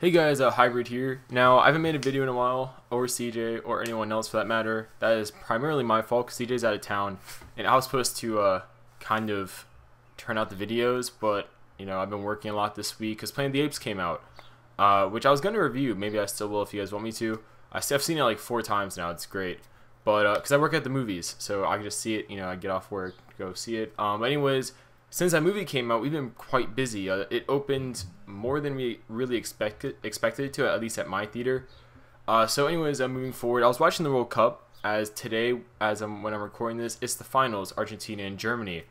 Hey guys, Hybrid here. Now, I haven't made a video in a while, or CJ, or anyone else for that matter. That is primarily my fault because CJ's out of town, and I was supposed to kind of turn out the videos, but I've been working a lot this week because Planet of the Apes came out, which I was going to review. Maybe I still will if you guys want me to. I've seen it like 4 times now. It's great, but because I work at the movies, so I can just see it. I get off work, go see it. Anyways. Since that movie came out, we've been quite busy. It opened more than we really expected it to, at least at my theater. Anyways, moving forward, I was watching the World Cup as today, when I'm recording this, it's the finals, Argentina and Germany.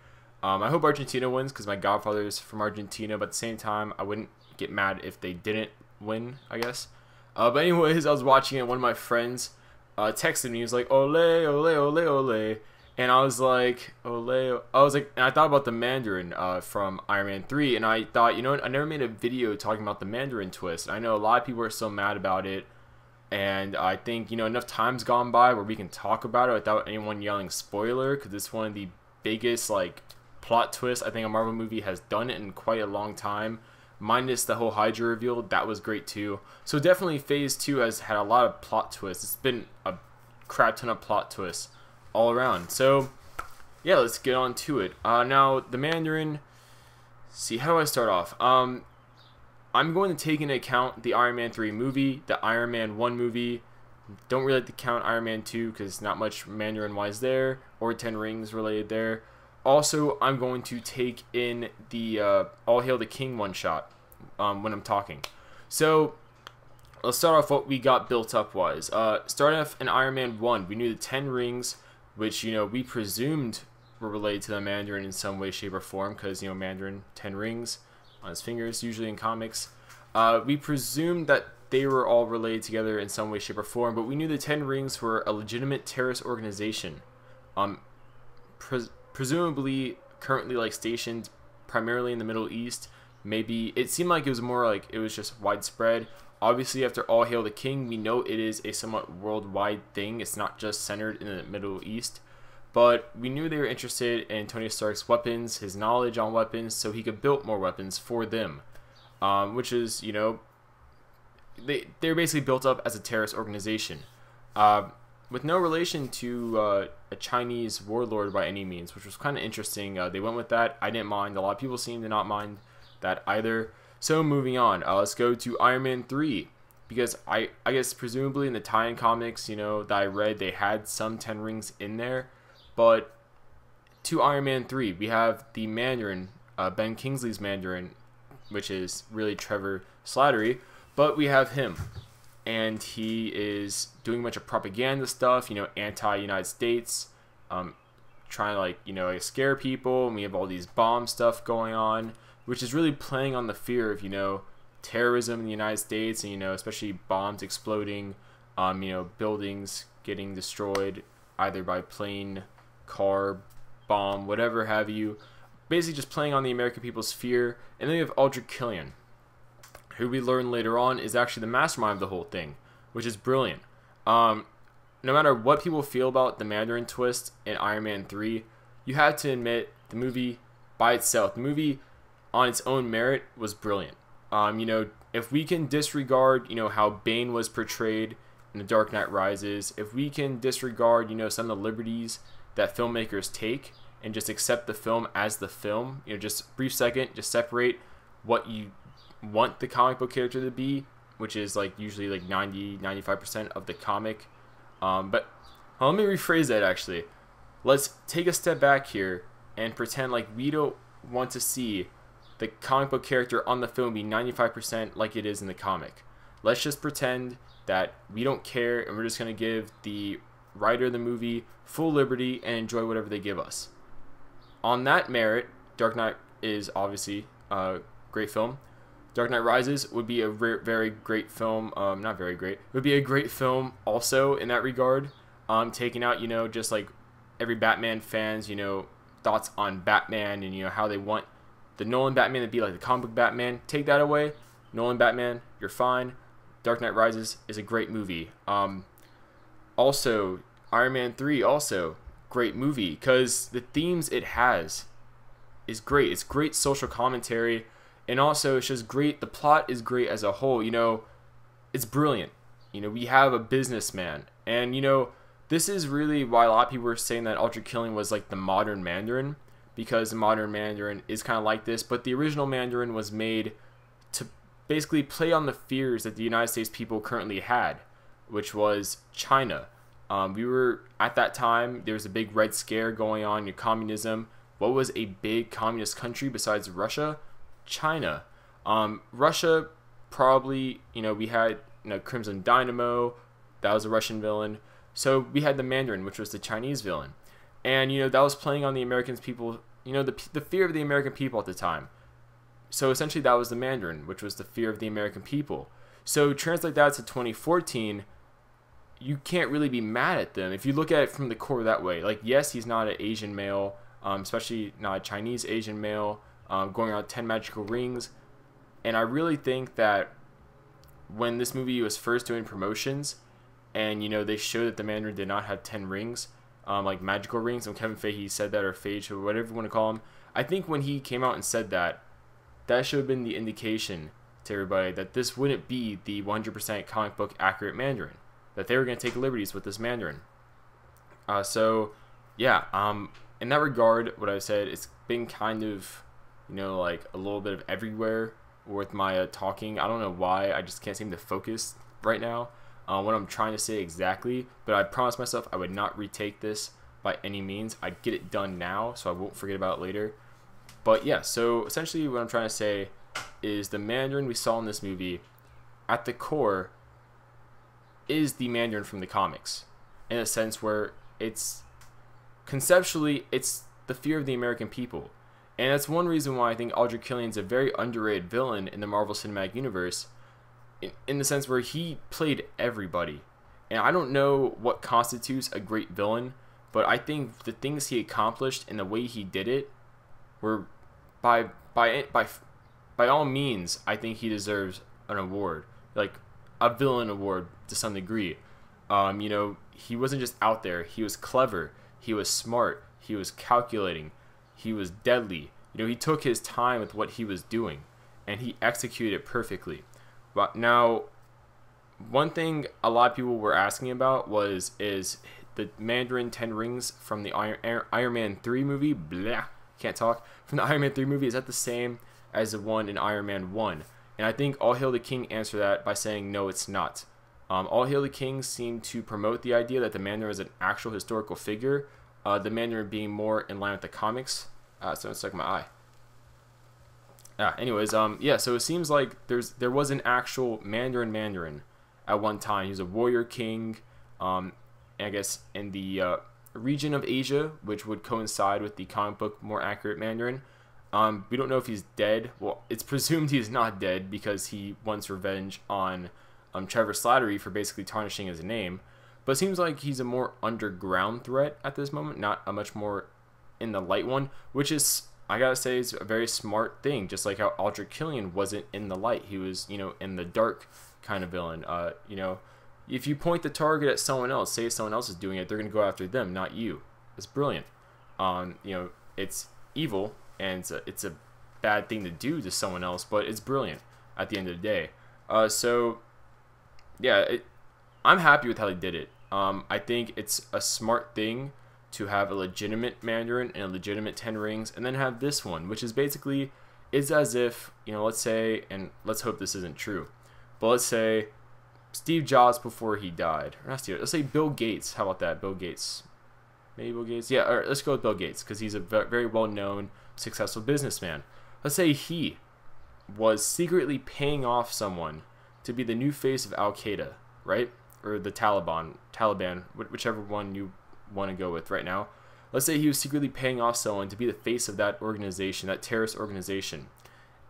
I hope Argentina wins because my godfather's from Argentina, but at the same time, I wouldn't get mad if they didn't win, I guess. But anyways, I was watching it. One of my friends texted me. He was like, "Ole, ole, ole, ole." And I was like, Oleo. And I thought about the Mandarin from Iron Man 3, and I thought, you know what, I never made a video talking about the Mandarin twist. I know a lot of people are still mad about it, and I think, enough time's gone by where we can talk about it without anyone yelling spoiler, because it's one of the biggest, plot twists I think a Marvel movie has done it in quite a long time. Minus the whole Hydra reveal, that was great too. So definitely Phase 2 has had a lot of plot twists. It's been a crap ton of plot twists all around. So yeah, let's get on to it. Now the Mandarin, see, how do I start off? I'm going to take into account the Iron Man 3 movie, the Iron Man 1 movie. Don't really like to count Iron Man 2 because not much Mandarin wise there, or 10 Rings related there. Also, I'm going to take in the All Hail the King one shot when I'm talking. So let's start off what we got built up wise. Starting off in Iron Man 1, we knew the 10 rings, which, we presumed were related to the Mandarin in some way, shape, or form, because, Mandarin, 10 rings on his fingers, usually in comics. We presumed that they were all related together in some way, shape, or form, but we knew the 10 rings were a legitimate terrorist organization, presumably currently, stationed primarily in the Middle East. Maybe, it seemed like it was more like it was just widespread. Obviously, after All Hail the King, we know it is a somewhat worldwide thing. It's not just centered in the Middle East. But we knew they were interested in Tony Stark's weapons, his knowledge on weapons, so he could build more weapons for them. Which is, they're basically built up as a terrorist organization. With no relation to a Chinese warlord by any means, which was kind of interesting. They went with that. I didn't mind. A lot of people seem to not mind that either. So moving on, let's go to Iron Man 3, because I guess presumably in the tie-in comics, that I read, they had some 10 rings in there, but to Iron Man 3, we have the Mandarin, Ben Kingsley's Mandarin, which is really Trevor Slattery, but we have him, and he is doing a bunch of propaganda stuff, anti-United States, trying to scare people, and we have all these bomb stuff going on, which is really playing on the fear of, terrorism in the United States, and, especially bombs exploding, buildings getting destroyed, either by plane, car, bomb, whatever have you. Basically just playing on the American people's fear. And then we have Aldrich Killian, who we learn later on is actually the mastermind of the whole thing, which is brilliant. No matter what people feel about the Mandarin twist in Iron Man 3, you have to admit the movie by itself, the movie on its own merit was brilliant. If we can disregard, how Bane was portrayed in The Dark Knight Rises, if we can disregard, some of the liberties that filmmakers take and just accept the film as the film, just a brief second, just separate what you want the comic book character to be, which is usually 90-95% of the comic. But let me rephrase that actually. Let's take a step back here and pretend like we don't want to see the comic book character on the film be 95% like it is in the comic. Let's just pretend that we don't care and we're just going to give the writer of the movie full liberty and enjoy whatever they give us. On that merit, Dark Knight is obviously a great film. Dark Knight Rises would be a very great film. Not very great. It would be a great film also in that regard. Taking out, just every Batman fan's, thoughts on Batman and, how they want the Nolan Batman to be like the comic book Batman. Take that away. Nolan Batman, you're fine. Dark Knight Rises is a great movie. Also, Iron Man 3, also great movie because the themes it has is great. It's great social commentary. And also, it's just great. The plot is great as a whole. It's brilliant. We have a businessman. And, this is really why a lot of people were saying that Ultra Killing was like the modern Mandarin. Because the modern Mandarin is kind of like this. But the original Mandarin was made to basically play on the fears that the United States people currently had, which was China. We were, at that time, there was a big Red Scare going on, communism. What was a big communist country besides Russia? China. Russia, probably, we had Crimson Dynamo, that was a Russian villain. So we had the Mandarin, which was the Chinese villain. And, that was playing on the American people, the fear of the American people at the time. So essentially that was the Mandarin, which was the fear of the American people. So translate that to 2014, you can't really be mad at them if you look at it from the core that way. Like, yes, he's not an Asian male, especially not a Chinese Asian male, going around 10 magical rings. And I really think that when this movie was first doing promotions, and they showed that the Mandarin did not have 10 rings, like magical rings, and Kevin Feige said that, or Feige, or whatever you want to call him, I think when he came out and said that, that should have been the indication to everybody that this wouldn't be the 100% comic book accurate Mandarin, that they were going to take liberties with this Mandarin. So yeah, in that regard, what I said, it's been kind of, like a little bit of everywhere with my talking. I don't know why, I just can't seem to focus right now on what I'm trying to say exactly, but I promised myself I would not retake this by any means. I'd get it done now so I won't forget about it later. But yeah, so essentially what I'm trying to say is the Mandarin we saw in this movie, at the core, is the Mandarin from the comics, in a sense where it's conceptually it's the fear of the American people. And that's one reason why I think Ultra Killian's a very underrated villain in the Marvel Cinematic Universe, in the sense where he played everybody. And I don't know what constitutes a great villain, but I think the things he accomplished and the way he did it were by all means, I think he deserves an award, like a villain award to some degree. He wasn't just out there. He was clever. He was smart. He was calculating. He was deadly. He took his time with what he was doing, and he executed it perfectly. But now, one thing a lot of people were asking about is the Mandarin 10 Rings from the Iron Man 3 movie, can't talk, from the Iron Man 3 movie, is that the same as the one in Iron Man 1? And I think All Hail the King answered that by saying no, it's not. All Hail the King seemed to promote the idea that the Mandarin is an actual historical figure, the Mandarin being more in line with the comics. So it's stuck in my eye. Anyways, yeah, so it seems like there was an actual Mandarin at one time. He was a warrior king, I guess in the region of Asia, which would coincide with the comic book more accurate Mandarin. We don't know if he's dead. Well, it's presumed he's not dead because he wants revenge on Trevor Slattery for basically tarnishing his name. But it seems like he's a more underground threat at this moment, not a much more in the light one, which is, I gotta say, is a very smart thing. Just like how Ultra Killian wasn't in the light, he was, in the dark kind of villain. If you point the target at someone else, say someone else is doing it, they're gonna go after them, not you. It's brilliant. It's evil and it's a bad thing to do to someone else, but it's brilliant at the end of the day. So yeah, I'm happy with how they did it. I think it's a smart thing to have a legitimate Mandarin and a legitimate 10 Rings, and then have this one, which is basically, it's as if, let's say, and let's hope this isn't true, but let's say Steve Jobs before he died, or not Steve, let's say Bill Gates. How about that? Bill Gates. Maybe Bill Gates? Yeah, all right, let's go with Bill Gates, because he's a very well-known, successful businessman. Let's say he was secretly paying off someone to be the new face of Al-Qaeda, right? Or the Taliban, whichever one you want to go with right now. Let's say he was secretly paying off someone to be the face of that organization, that terrorist organization.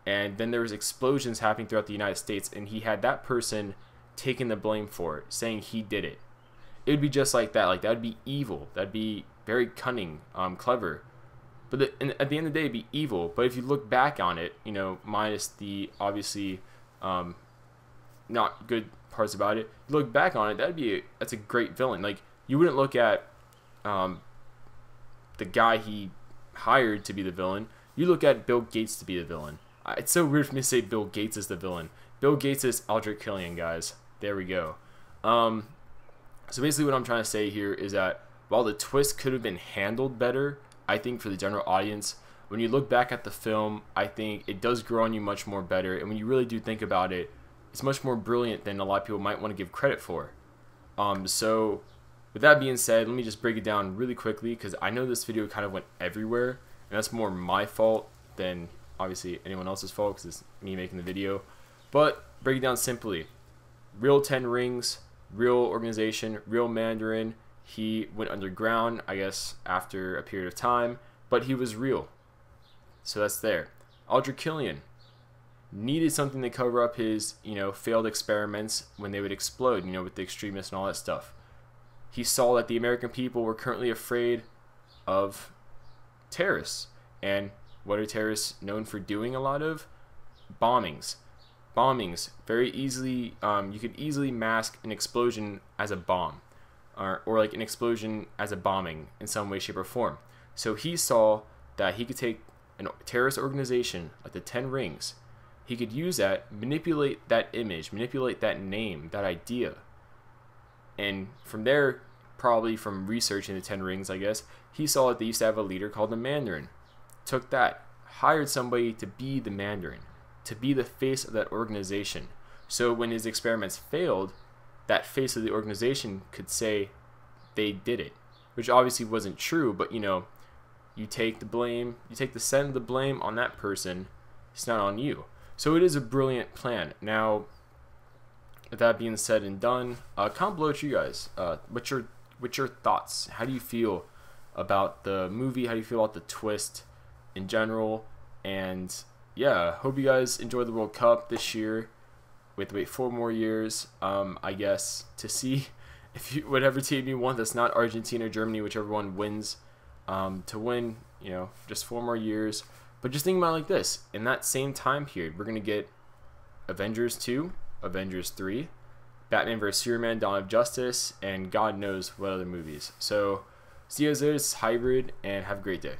And then there was explosions happening throughout the United States, and he had that person taking the blame for it, saying he did it. It would be just like that. Like, that would be evil. That'd be very cunning, clever. But at the end of the day, it'd be evil. But if you look back on it, minus the obviously not good parts about it, you look back on it, that's a great villain. Like, you wouldn't look at the guy he hired to be the villain. You look at Bill Gates to be the villain. It's so weird for me to say Bill Gates is the villain. Bill Gates is Aldrich Killian, guys. There we go. So basically what I'm trying to say here is that while the twist could have been handled better, I think for the general audience, when you look back at the film, I think it does grow on you much more better. And when you really do think about it, it's much more brilliant than a lot of people might want to give credit for. So with that being said, let me just break it down really quickly, because I know this video kind of went everywhere, and that's more my fault than obviously anyone else's fault, because it's me making the video. But break it down simply. Real 10 rings, real organization, real Mandarin. He went underground, I guess, after a period of time, but he was real. So that's there. Aldrich Killian needed something to cover up his, failed experiments when they would explode, with the extremists and all that stuff. He saw that the American people were currently afraid of terrorists. And what are terrorists known for doing a lot of? Bombings. Bombings. Very easily, you could easily mask an explosion as a bomb. Or like an explosion as a bombing in some way, shape, or form. So he saw that he could take a terrorist organization like the 10 Rings. He could use that, manipulate that image, manipulate that name, that idea. And from there, probably from researching the 10 Rings, I guess, he saw that they used to have a leader called the Mandarin. Took that, hired somebody to be the Mandarin, to be the face of that organization. So when his experiments failed, that face of the organization could say they did it, which obviously wasn't true, but you take the blame, you take the scent of the blame on that person, it's not on you. So it is a brilliant plan. Now, with that being said and done, comment below to you guys. What's your thoughts? How do you feel about the movie? How do you feel about the twist in general? And yeah, hope you guys enjoy the World Cup this year. We have to wait 4 more years, I guess, to see if whatever team you want that's not Argentina or Germany, whichever one wins, to win, just 4 more years. But just think about it like this. In that same time period, we're going to get Avengers 2, Avengers 3, Batman vs. Superman, Dawn of Justice, and God knows what other movies. So see you guys there. It's Hybrid, and have a great day.